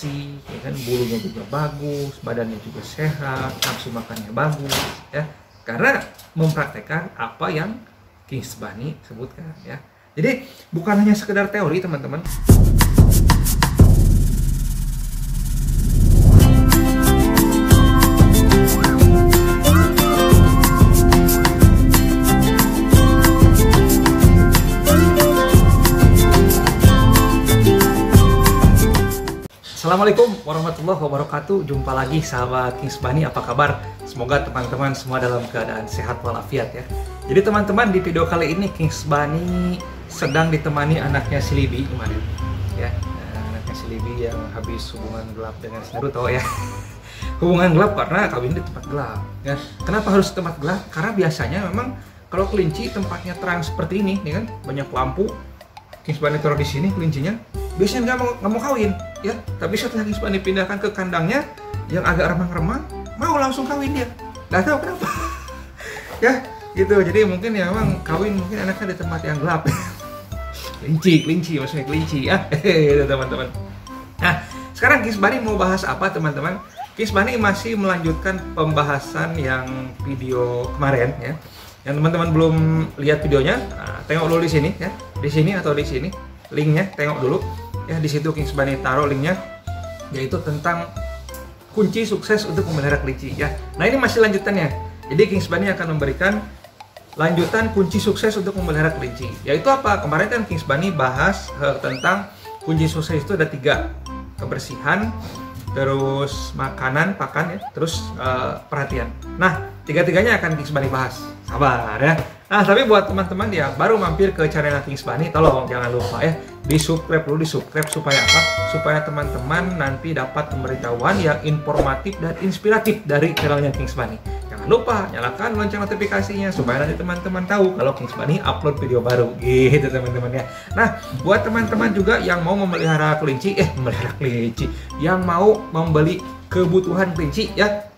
bersih, ya kan, bulunya juga bagus, badannya juga sehat, nafsu makannya bagus, ya, karena mempraktekkan apa yang Kings Bunny sebutkan, ya. Jadi bukan hanya sekedar teori, teman-teman. Assalamualaikum warahmatullahi wabarakatuh. Jumpa lagi sahabat Kings Bunny, apa kabar? Semoga teman-teman semua dalam keadaan sehat walafiat, ya. Jadi teman-teman, di video kali ini Kings Bunny sedang ditemani anaknya si Libby kemarin, ya. Anaknya si Libby yang habis hubungan gelap dengan si Naruto, ya. Hubungan gelap karena kawin di tempat gelap, ya. Kenapa harus tempat gelap? Karena biasanya memang kalau kelinci tempatnya terang seperti ini, ya kan, banyak lampu. Kings Bunny taruh di sini kelincinya, biasanya nggak mau kawin, ya. Tapi setelah Kings Bunny pindahkan ke kandangnya yang agak remang-remang, mau langsung kawin dia. Nggak tahu kenapa. Ya, gitu. Jadi mungkin ya memang kawin mungkin anaknya di tempat yang gelap. kelinci, maksudnya kelinci, ya. Gitu teman-teman. Nah, sekarang Kings Bunny mau bahas apa, teman-teman? Kings Bunny masih melanjutkan pembahasan yang video kemarin, ya. Yang teman-teman belum lihat videonya, tengok dulu di sini, ya. Di sini atau di sini, linknya tengok dulu, ya. Di situ Kings Bunny taruh linknya, yaitu tentang kunci sukses untuk memelihara kelinci, ya. Nah, ini masih lanjutannya. Jadi Kings Bunny akan memberikan lanjutan kunci sukses untuk memelihara kelinci. Yaitu apa? Kemarin kan Kings Bunny bahas tentang kunci sukses itu ada 3, kebersihan, terus makanan, pakan, ya, terus perhatian. Nah, tiga-tiganya akan Kings Bunny bahas. Sabar, ya. Nah, tapi buat teman-teman yang baru mampir ke channel Kings Bunny, tolong jangan lupa, ya, di-subscribe dulu, di-subscribe supaya apa? Supaya teman-teman nanti dapat pemberitahuan yang informatif dan inspiratif dari channelnya Kings Bunny. Jangan lupa nyalakan lonceng notifikasinya supaya nanti teman-teman tahu kalau Kings Bunny upload video baru, gitu teman-teman, ya. Nah, buat teman-teman juga yang mau memelihara kelinci, yang mau membeli kebutuhan kelinci, ya,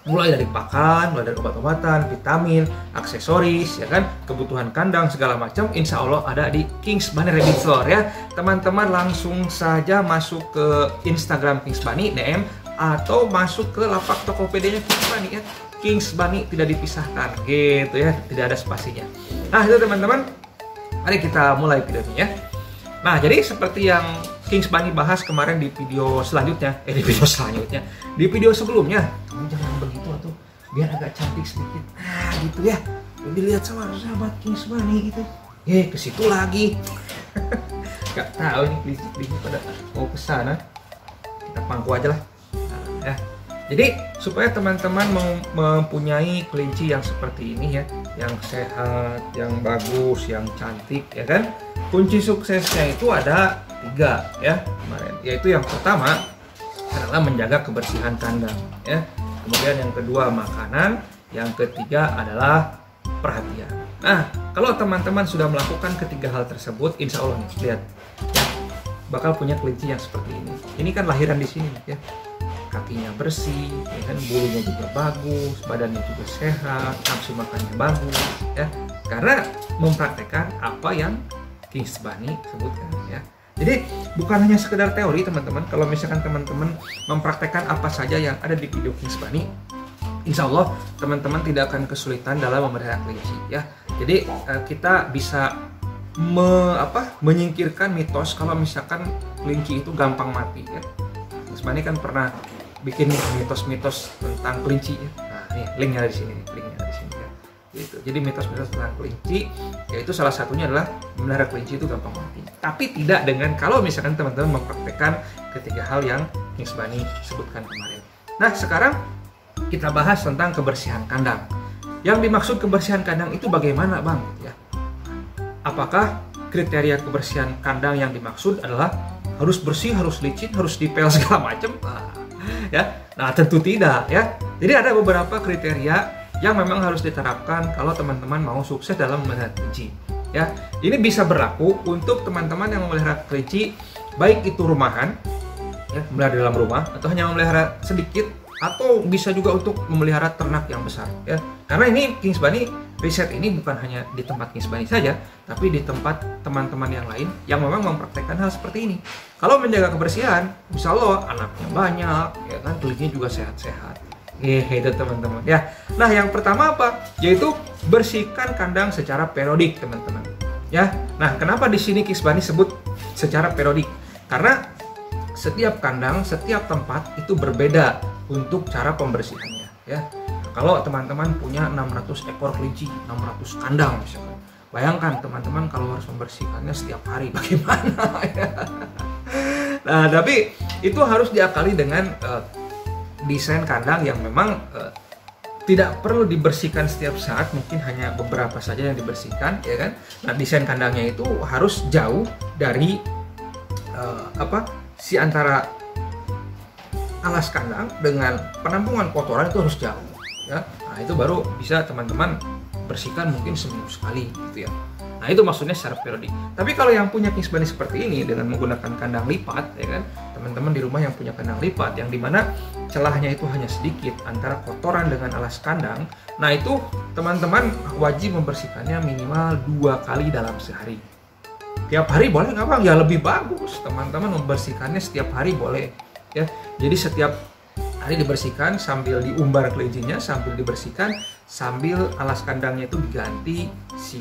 mulai dari pakan, mulai dari obat-obatan, vitamin, aksesoris, ya kan, kebutuhan kandang segala macam, insya Allah ada di Kings Bunny Rabbit Store, ya. Teman-teman langsung saja masuk ke Instagram Kings Bunny DM atau masuk ke lapak Tokopedia-nya Kings Bunny, ya. Kings Bunny tidak dipisahkan, gitu, ya, tidak ada spasinya. Nah, itu teman-teman, mari kita mulai videonya, ya. Nah, jadi seperti yang Kings Bunny bahas kemarin di video selanjutnya, di video sebelumnya, kamu jangan begitu atau biar agak cantik sedikit, nah gitu, ya, dilihat sama sahabat Kings Bunny gitu, ke situ lagi. Gak tahu ini kelinci pada mau ke sana, kita pangku aja lah, nah, ya. Jadi supaya teman-teman mempunyai kelinci yang seperti ini, ya, yang sehat, yang bagus, yang cantik, ya kan, kunci suksesnya itu ada 3, ya, kemarin. Yaitu yang pertama adalah menjaga kebersihan kandang, ya. Kemudian yang kedua makanan, yang ketiga adalah perhatian. Nah, kalau teman-teman sudah melakukan ketiga hal tersebut, insya Allah nih, lihat, ya, bakal punya kelinci yang seperti ini. Ini kan lahiran di sini, ya. Kakinya bersih, ya kan, bulunya juga bagus, badannya juga sehat, nafsu makannya bagus, ya. Karena mempraktekkan apa yang Kings Bunny sebutkan, ya. Jadi bukan hanya sekedar teori, teman-teman. Kalau misalkan teman-teman mempraktekkan apa saja yang ada di video Kings Bunny, insya Allah teman-teman tidak akan kesulitan dalam memelihara kelinci, ya. Jadi kita bisa menyingkirkan mitos kalau misalkan kelinci itu gampang mati, ya. Kings Bunny kan pernah bikin mitos-mitos tentang kelinci, ya. Nah, nih linknya di sini, ya. Gitu. Jadi mitos-mitos tentang kelinci, yaitu salah satunya adalah memelihara kelinci itu gampang mati. Tapi tidak dengan kalau misalkan teman-teman mempraktekkan ketiga hal yang Kings Bunny sebutkan kemarin. Nah, sekarang kita bahas tentang kebersihan kandang. Yang dimaksud kebersihan kandang itu bagaimana, Bang? Ya. Apakah kriteria kebersihan kandang yang dimaksud adalah harus bersih, harus licin, harus dipel segala macam? Nah, tentu tidak, ya. Jadi ada beberapa kriteria yang memang harus diterapkan kalau teman-teman mau sukses dalam memelihara kelinci, ya. Ini bisa berlaku untuk teman-teman yang memelihara kelinci, baik itu rumahan, ya, memelihara dalam rumah, atau hanya memelihara sedikit atau bisa juga untuk memelihara ternak yang besar ya. Karena ini Kings Bunny riset ini bukan hanya di tempat Kings Bunny saja, tapi di tempat teman-teman yang lain yang memang mempraktekkan hal seperti ini. Kalau menjaga kebersihan, insya Allah anaknya banyak, ya kan, kelincinya juga sehat-sehat. Itu teman-teman ya. Nah yang pertama apa? Yaitu bersihkan kandang secara periodik teman-teman. Ya, nah kenapa di sini Kings Bunny sebut secara periodik? Karena setiap kandang, setiap tempat itu berbeda untuk cara pembersihannya. Ya, kalau teman-teman punya 600 ekor kelinci, 600 kandang misalkan, bayangkan teman-teman kalau harus membersihkannya setiap hari, bagaimana? Ya? Nah, tapi itu harus diakali dengan desain kandang yang memang tidak perlu dibersihkan setiap saat, mungkin hanya beberapa saja yang dibersihkan, ya kan? Nah, desain kandangnya itu harus jauh dari si antara alas kandang dengan penampungan kotoran itu harus jauh, ya. Nah, itu baru bisa teman-teman bersihkan mungkin seminggu sekali, gitu ya. Nah, itu maksudnya secara periodik. Tapi kalau yang punya Kings Bunny seperti ini dengan menggunakan kandang lipat, ya kan, teman-teman di rumah yang punya kandang lipat, yang dimana celahnya itu hanya sedikit antara kotoran dengan alas kandang, nah itu teman-teman wajib membersihkannya minimal 2 kali dalam sehari. Tiap hari boleh nggak bang? Ya lebih bagus teman-teman membersihkannya setiap hari boleh. Ya, jadi setiap hari dibersihkan sambil diumbar kelincinya, sambil dibersihkan sambil alas kandangnya itu diganti si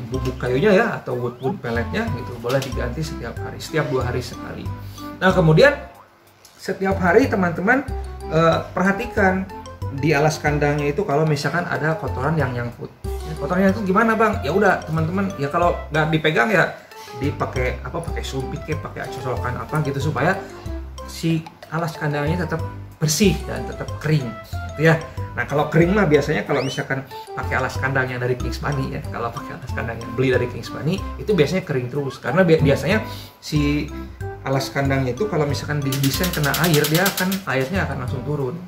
bubuk kayunya ya, atau wood pelletnya gitu, boleh diganti setiap hari, setiap 2 hari sekali. Nah kemudian setiap hari teman-teman perhatikan di alas kandangnya itu kalau misalkan ada kotoran yang nyangkut. Ya, kotorannya itu gimana bang? Ya udah teman-teman, ya kalau nggak dipegang ya dipakai pakai sumpit kayak pakai colokan apa gitu supaya si alas kandangnya tetap bersih dan tetap kering, gitu ya. Nah kalau kering mah biasanya kalau misalkan pakai alas kandang yang dari Kings Bunny ya, kalau pakai alas kandang yang beli dari Kings Bunny itu biasanya kering terus, karena biasanya si alas kandangnya itu kalau misalkan didesain kena air, airnya akan langsung turun,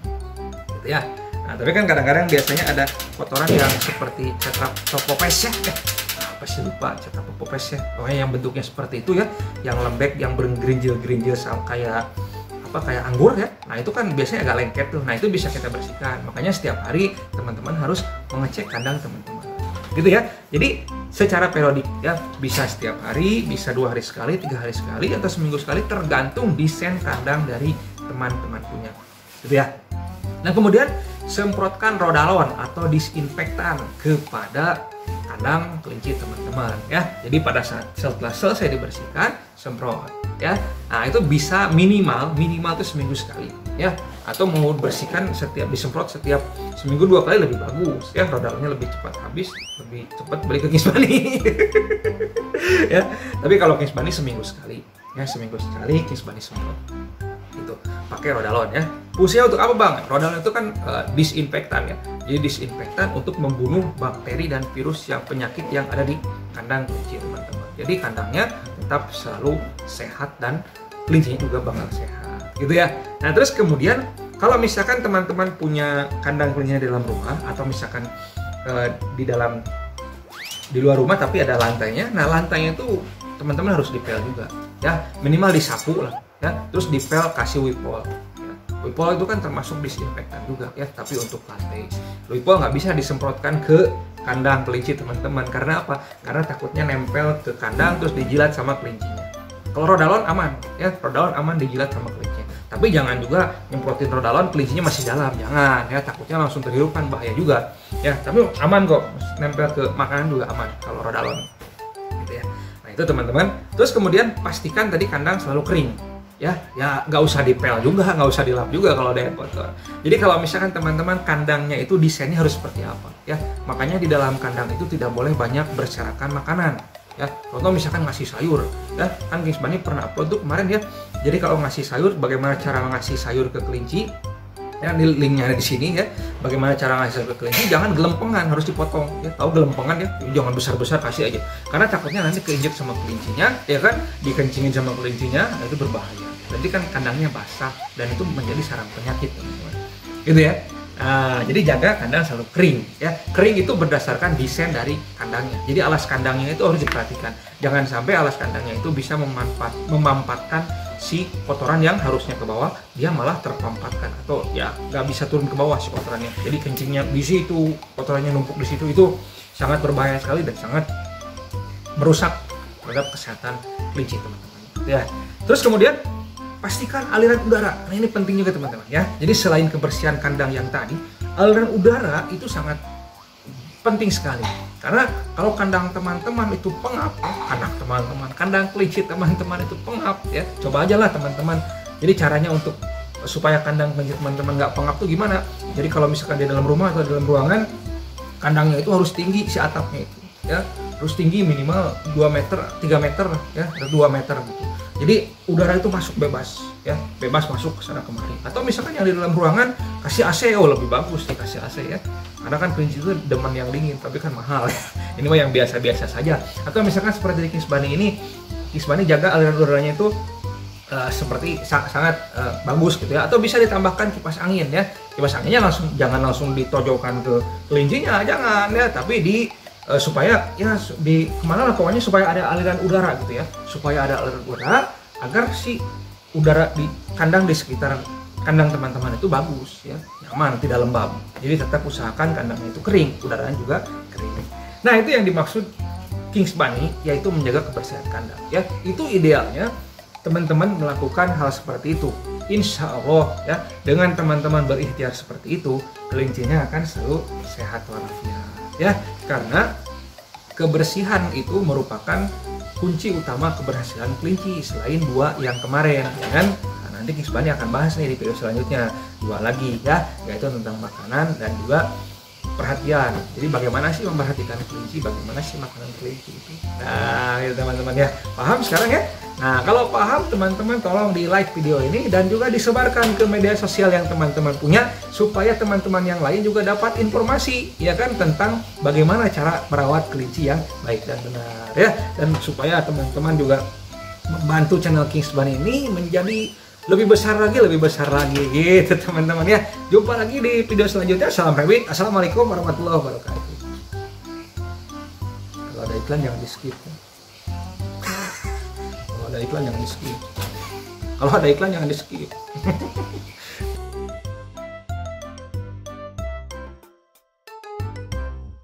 gitu ya. Nah tapi kan kadang-kadang biasanya ada kotoran yang seperti Cetropopes ya, apa sih lupa, Cetropopes ya, pokoknya yang bentuknya seperti itu ya, yang lembek, yang bergerinjil-gerinjil kayak anggur ya. Nah itu kan biasanya agak lengket tuh. Nah itu bisa kita bersihkan. Makanya setiap hari teman-teman harus mengecek kandang teman-teman, gitu ya. Jadi secara periodik ya, bisa setiap hari, bisa 2 hari sekali, 3 hari sekali, atau seminggu sekali, tergantung desain kandang dari teman-teman punya, gitu ya. Nah kemudian semprotkan Rodalon atau disinfektan kepada kandang kelinci teman-teman ya. Jadi pada saat setelah selesai dibersihkan, semprot ya. Nah itu bisa minimal itu seminggu sekali ya, atau mau bersihkan disemprot setiap seminggu 2 kali lebih bagus ya, Rodalonnya lebih cepat habis, lebih cepat beli ke Kings Bunny. Ya tapi kalau Kings Bunny seminggu sekali ya, seminggu sekali Kings Bunny semprot itu pakai Rodalon ya. Fungsinya untuk apa bang? Rodalon itu kan disinfektan ya, jadi disinfektan untuk membunuh bakteri dan virus yang penyakit yang ada di kandang kelinci teman-teman. Jadi kandangnya tetap selalu sehat dan kelincinya juga bakal sehat, gitu ya. Nah terus kemudian kalau misalkan teman-teman punya kandang kelincinya di dalam rumah, atau misalkan di luar rumah tapi ada lantainya, nah lantainya itu teman-teman harus dipel juga ya, minimal disapu lah ya, terus dipel kasih wipol ya. Wipol itu kan termasuk disinfektan juga ya, tapi untuk lantai wipol nggak bisa disemprotkan ke kandang kelinci teman-teman. Karena apa? Karena takutnya nempel ke kandang terus dijilat sama kelincinya. Kalau Rodalon aman ya, Rodalon aman dijilat sama kelincinya. Tapi jangan juga nyemprotin Rodalon kelincinya masih dalam, jangan ya, takutnya langsung terhirup kan bahaya juga ya. Tapi aman kok, nempel ke makanan juga aman kalau Rodalon, gitu ya. Nah itu teman-teman. Terus kemudian pastikan tadi kandang selalu kering ya nggak usah dipel juga, nggak usah dilap juga kalau ada yang kotor. Jadi kalau misalkan teman-teman kandangnya itu desainnya harus seperti apa ya, makanya di dalam kandang itu tidak boleh banyak berserakan makanan ya. Contoh misalkan ngasih sayur ya, kan Kings Bunny pernah upload tuh kemarin ya. Jadi kalau ngasih sayur, bagaimana cara ngasih sayur ke kelinci ya, di linknya ada di sini ya. Bagaimana cara ngasih sayur ke kelinci, jangan gelempengan, harus dipotong ya. Tahu gelempengan ya, jangan besar-besar, kasih aja, karena takutnya nanti keinjek sama kelincinya ya kan, dikencingin sama kelincinya, nah itu berbahaya. Nanti kan kandangnya basah dan itu menjadi sarang penyakit teman-teman, gitu ya. Nah, jadi jaga kandang selalu kering ya. Kering itu berdasarkan desain dari kandangnya. Jadi alas kandangnya itu harus diperhatikan. Jangan sampai alas kandangnya itu bisa memampatkan si kotoran yang harusnya ke bawah dia malah terpampatkan atau ya nggak bisa turun ke bawah si kotorannya. Jadi kencingnya di situ, kotorannya numpuk di situ, itu sangat berbahaya sekali dan sangat merusak terhadap kesehatan kelinci teman-teman. Ya, terus kemudian pastikan aliran udara. Nah ini penting juga teman-teman ya. Jadi selain kebersihan kandang yang tadi, aliran udara itu sangat penting sekali. Karena kalau kandang teman-teman itu pengap, kandang kelinci teman-teman itu pengap ya. Coba aja lah teman-teman. Jadi caranya untuk supaya kandang kelinci teman-teman nggak pengap tuh gimana? Jadi kalau misalkan di dalam rumah atau di dalam ruangan, kandangnya itu harus tinggi si atapnya itu ya. Harus tinggi minimal 2 meter, 3 meter ya, 2 meter gitu. Jadi udara itu masuk bebas ya, bebas masuk ke sana kemari. Atau misalkan yang di dalam ruangan kasih AC, lebih bagus nih kasih AC ya. Karena kan kelinci itu demen yang dingin, tapi kan mahal ya. Ini mah yang biasa-biasa saja. Atau misalkan seperti di Kings Bunny ini, Kings Bunny jaga aliran udaranya itu seperti sangat bagus gitu ya. Atau bisa ditambahkan kipas angin ya. Kipas anginnya jangan langsung ditojokkan ke kelincinya, jangan ya, tapi supaya ya di kemana lah pokoknya supaya ada aliran udara gitu ya, supaya ada aliran udara agar si udara di kandang di sekitar kandang teman-teman itu bagus ya, nyaman, tidak lembab. Jadi tetap usahakan kandangnya itu kering, udaranya juga kering. Nah itu yang dimaksud Kings Bunny, yaitu menjaga kebersihan kandang ya. Itu idealnya teman-teman melakukan hal seperti itu. Insya Allah ya, dengan teman-teman berikhtiar seperti itu, kelincinya akan selalu sehat walafiat ya. Karena kebersihan itu merupakan kunci utama keberhasilan kelinci selain 2 yang kemarin ya kan. Nah, nanti Kings Bunny akan bahas nih di video selanjutnya 2 lagi ya, yaitu tentang makanan dan juga perhatian. Jadi bagaimana sih memperhatikan kelinci, bagaimana sih makanan kelinci itu. Nah itu teman-teman ya, paham sekarang ya. Nah kalau paham teman-teman tolong di like video ini dan juga disebarkan ke media sosial yang teman-teman punya, supaya teman-teman yang lain juga dapat informasi ya kan tentang bagaimana cara merawat kelinci yang baik dan benar ya. Dan supaya teman-teman juga membantu channel Kings Bunny ini menjadi lebih besar lagi gitu teman-teman ya. Jumpa lagi di video selanjutnya. Salam Rabbit. Assalamualaikum warahmatullahi wabarakatuh. Kalau ada iklan jangan di skip. Kalau ada iklan jangan di skip.